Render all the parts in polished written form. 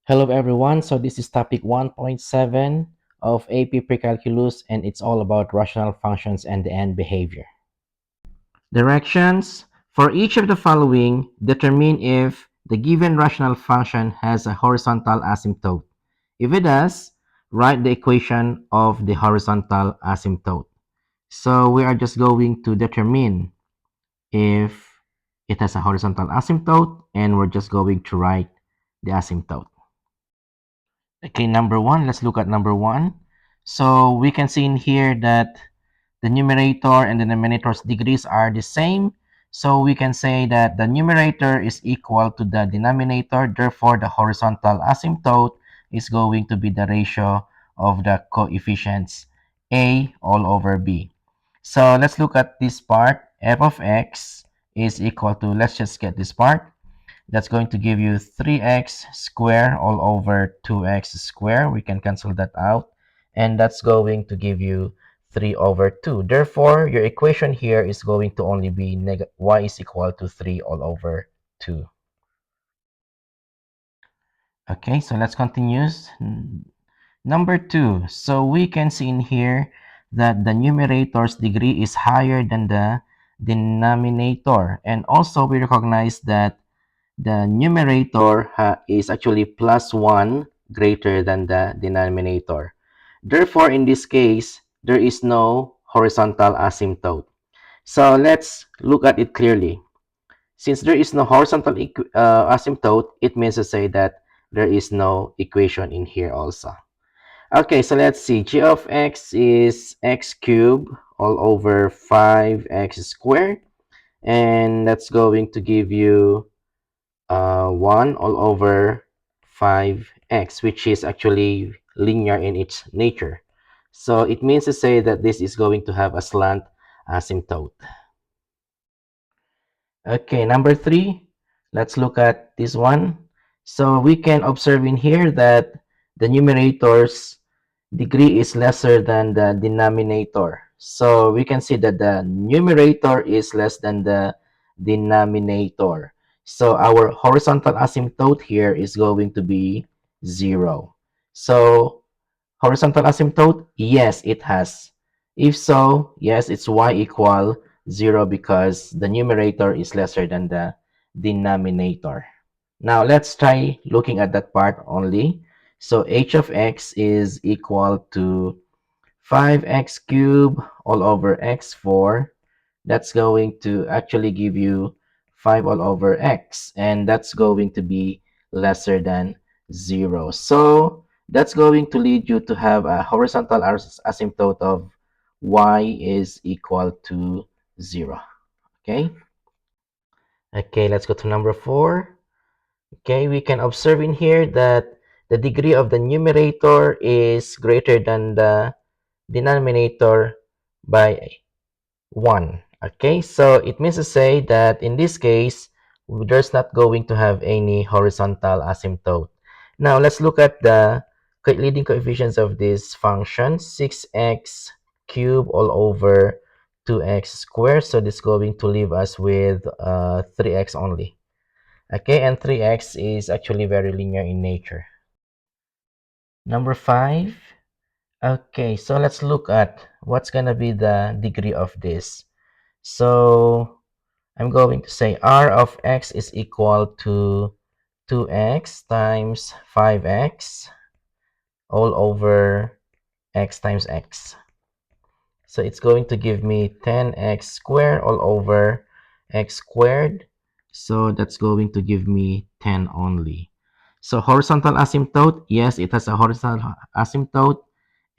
Hello everyone, so this is topic 1.7 of AP Precalculus and it's all about rational functions and the end behavior. Directions: for each of the following, determine if the given rational function has a horizontal asymptote. If it does, write the equation of the horizontal asymptote. So we are just going to determine if it has a horizontal asymptote and we're just going to write the asymptote. Okay, number one, let's look at number one. So we can see in here that the numerator and the denominator's degrees are the same. So we can say that the numerator is equal to the denominator. Therefore, the horizontal asymptote is going to be the ratio of the coefficients a all over b. So let's look at this part. F of x is equal to, let's just get this part. That's going to give you 3x squared all over 2x squared. We can cancel that out. And that's going to give you 3 over 2. Therefore, your equation here is going to only be y is equal to 3 all over 2. Okay, so let's continue. Number 2. So we can see in here that the numerator's degree is higher than the denominator. And also, we recognize that the numerator is actually plus 1 greater than the denominator. Therefore, in this case, there is no horizontal asymptote. So let's look at it clearly. Since there is no horizontal asymptote, it means to say that there is no equation in here also. Okay, so let's see. G of x is x cubed all over 5x squared. And that's going to give you 1 all over 5x, which is actually linear in its nature. So it means to say that this is going to have a slant asymptote. Okay, number 3, let's look at this one. So we can observe in here that the numerator's degree is lesser than the denominator. So we can see that the numerator is less than the denominator. So our horizontal asymptote here is going to be 0. So horizontal asymptote, yes, it has. If so, yes, it's y equal 0 because the numerator is lesser than the denominator. Now let's try looking at that part only. So h of x is equal to 5x cubed all over x4. That's going to actually give you 5 all over x, and that's going to be lesser than 0. So that's going to lead you to have a horizontal asymptote of y is equal to 0. Okay? Okay, let's go to number 4. Okay, we can observe in here that the degree of the numerator is greater than the denominator by 1. Okay, so it means to say that in this case, there's not going to have any horizontal asymptote. Now, let's look at the leading coefficients of this function. 6x cubed all over 2x squared. So this is going to leave us with 3x only. Okay, and 3x is actually very linear in nature. Number 5. Okay, so let's look at what's going to be the degree of this. So I'm going to say r of x is equal to 2x times 5x all over x times x. So it's going to give me 10x squared all over x squared. So that's going to give me 10 only. So horizontal asymptote, yes, it has a horizontal asymptote.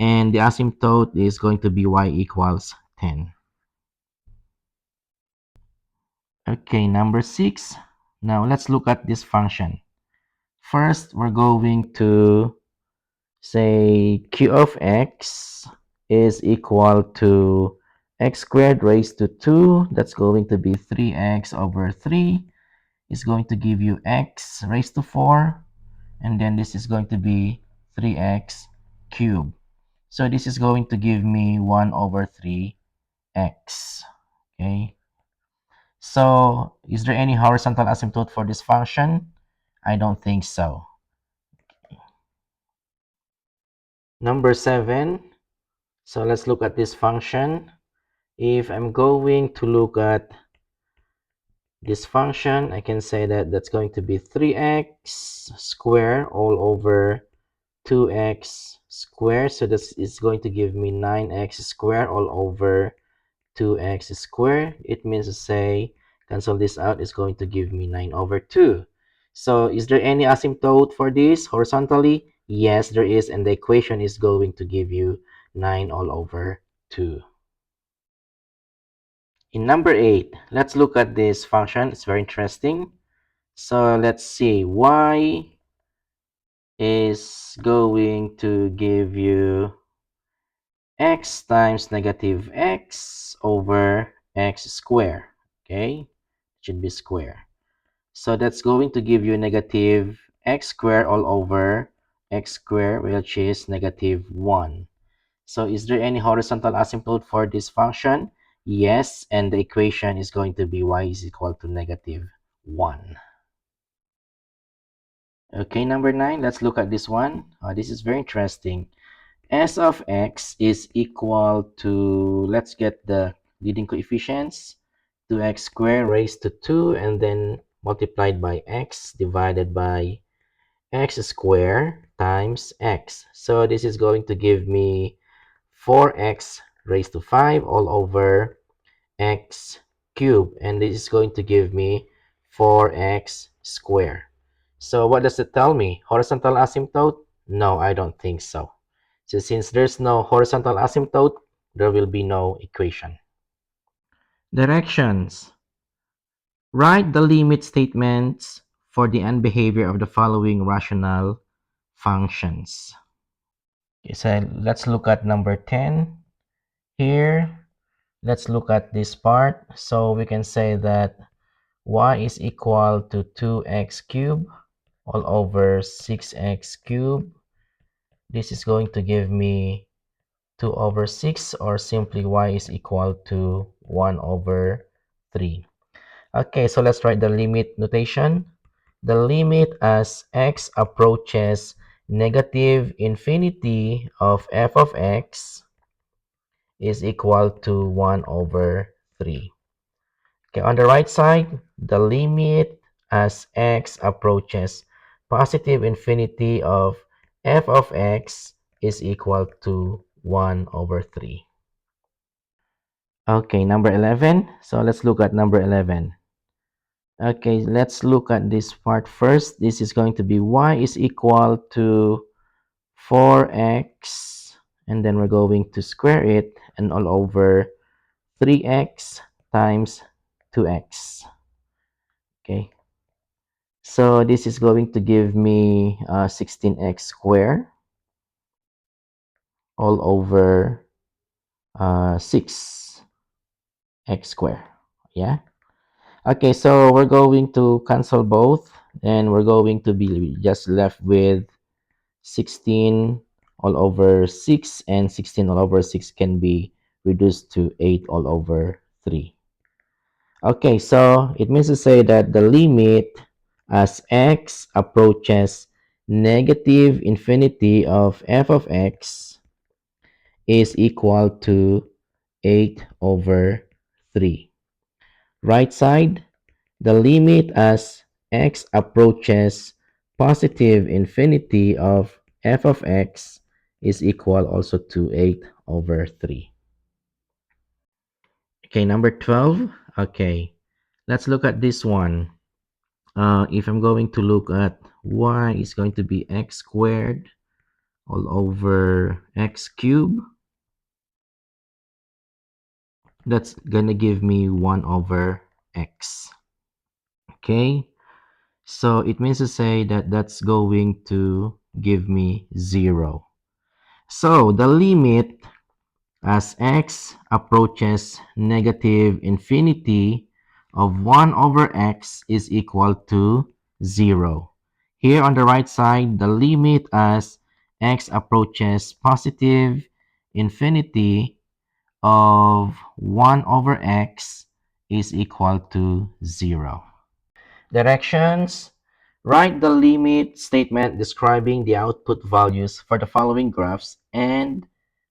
And the asymptote is going to be y equals 10. Okay, number 6. Now let's look at this function. First, we're going to say q of x is equal to x squared raised to 2. That's going to be 3x over 3. Is going to give you x raised to 4. And then this is going to be 3x cubed. So this is going to give me 1 over 3x. Okay. So is there any horizontal asymptote for this function? I don't think so. Number 7, so let's look at this function. If I'm going to look at this function, I can say that that's going to be 3x squared all over 2x squared. So this is going to give me 9x squared all over 2x squared. It means to say, cancel this out, is going to give me 9 over 2. So is there any asymptote for this horizontally? Yes, there is, and the equation is going to give you 9 all over 2. In number 8, let's look at this function. It's very interesting. So let's see, y is going to give you x times negative x over x squared. Okay, it should be square. So that's going to give you negative x squared all over x squared, which is negative 1. So is there any horizontal asymptote for this function? Yes, and the equation is going to be y is equal to negative 1. Okay, number 9, let's look at this one. This is very interesting. S of x is equal to, let's get the leading coefficients, 2x squared raised to 2, and then multiplied by x divided by x squared times x. So this is going to give me 4x raised to 5 all over x cubed, and this is going to give me 4x squared. So what does it tell me? Horizontal asymptote? No, I don't think so. So since there's no horizontal asymptote, there will be no equation. Directions. Write the limit statements for the unbehavior of the following rational functions. Okay, so let's look at number 10. Here, let's look at this part. So we can say that y is equal to 2x cubed all over 6x cubed. This is going to give me 2 over 6, or simply y is equal to 1 over 3. Okay, so let's write the limit notation. The limit as x approaches negative infinity of f of x is equal to 1 over 3. Okay, on the right side, the limit as x approaches positive infinity of f of x is equal to 1 over 3. Okay, number 11. So let's look at number 11. Okay, let's look at this part first. This is going to be y is equal to 4x, and then we're going to square it, and all over 3x times 2x. Okay, so this is going to give me 16x squared all over 6x squared. Yeah. Okay, so we're going to cancel both, and we're going to be just left with 16 all over 6, and 16 all over 6 can be reduced to 8 all over 3. Okay, so it means to say that the limit as x approaches negative infinity of f of x is equal to 8 over 3. Right side, the limit as x approaches positive infinity of f of x is equal also to 8 over 3. Okay, number 12. Okay, let's look at this one. If I'm going to look at y is going to be x squared all over x cubed, that's gonna give me 1 over x. Okay, so it means to say that that's going to give me 0. So the limit as x approaches negative infinity of 1 over x is equal to 0. Here on the right side, the limit as x approaches positive infinity of 1 over x is equal to 0. Directions. Write the limit statement describing the output values for the following graphs and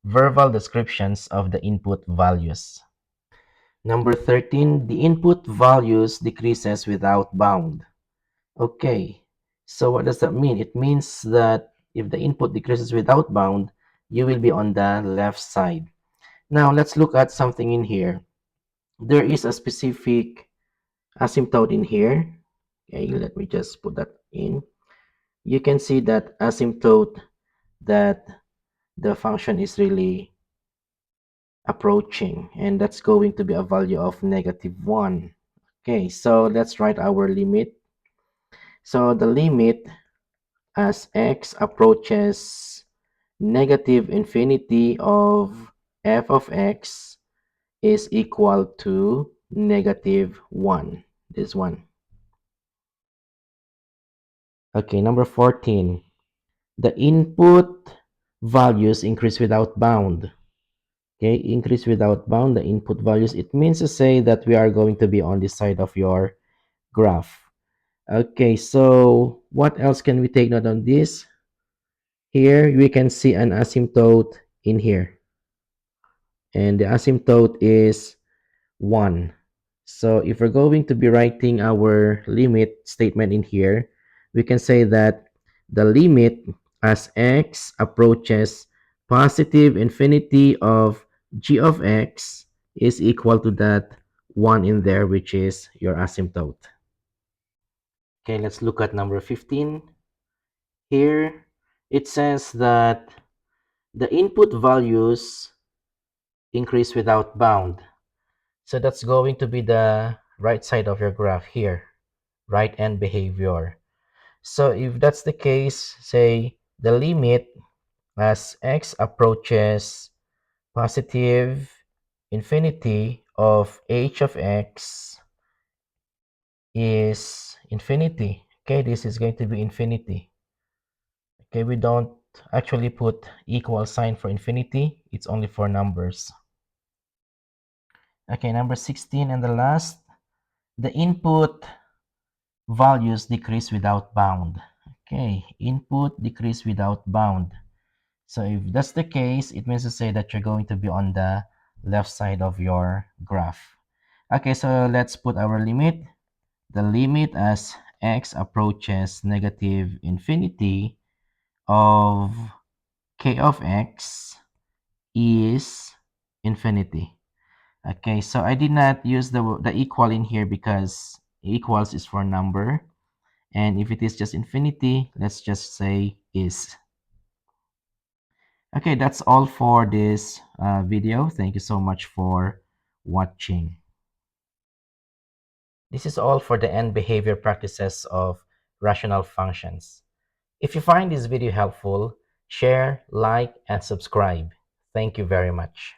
verbal descriptions of the input values. Number 13, the input values decreases without bound. Okay, so what does that mean? It means that if the input decreases without bound, you will be on the left side. Now, let's look at something in here. There is a specific asymptote in here. Okay, let me just put that in. You can see that asymptote that the function is really approaching, and that's going to be a value of -1. Okay, so let's write our limit. So the limit as x approaches negative infinity of f of x is equal to -1. This one. Okay, number 14. The input values increase without bound. Okay, increase without bound, the input values. It means to say that we are going to be on this side of your graph. Okay, so what else can we take note on this? Here we can see an asymptote in here, and the asymptote is 1. So if we're going to be writing our limit statement in here, we can say that the limit as x approaches positive infinity of g of x is equal to that 1 in there, which is your asymptote. Okay, let's look at number 15. Here, it says that the input values increase without bound. So that's going to be the right side of your graph here, right end behavior. So if that's the case, say the limit as x approaches positive infinity of h of x is infinity. Okay, this is going to be infinity. Okay, we don't actually put equal sign for infinity. It's only for numbers. Okay, number 16 and the last, the input values decrease without bound. Okay, input decrease without bound. So if that's the case, it means to say that you're going to be on the left side of your graph. Okay, so let's put our limit. The limit as x approaches negative infinity of k of x is infinity. Okay, so I did not use the equal in here because equals is for number. And if it is just infinity, let's just say is. Okay, that's all for this video. Thank you so much for watching. This is all for the end behavior practices of rational functions. If you find this video helpful, share, like, and subscribe. Thank you very much.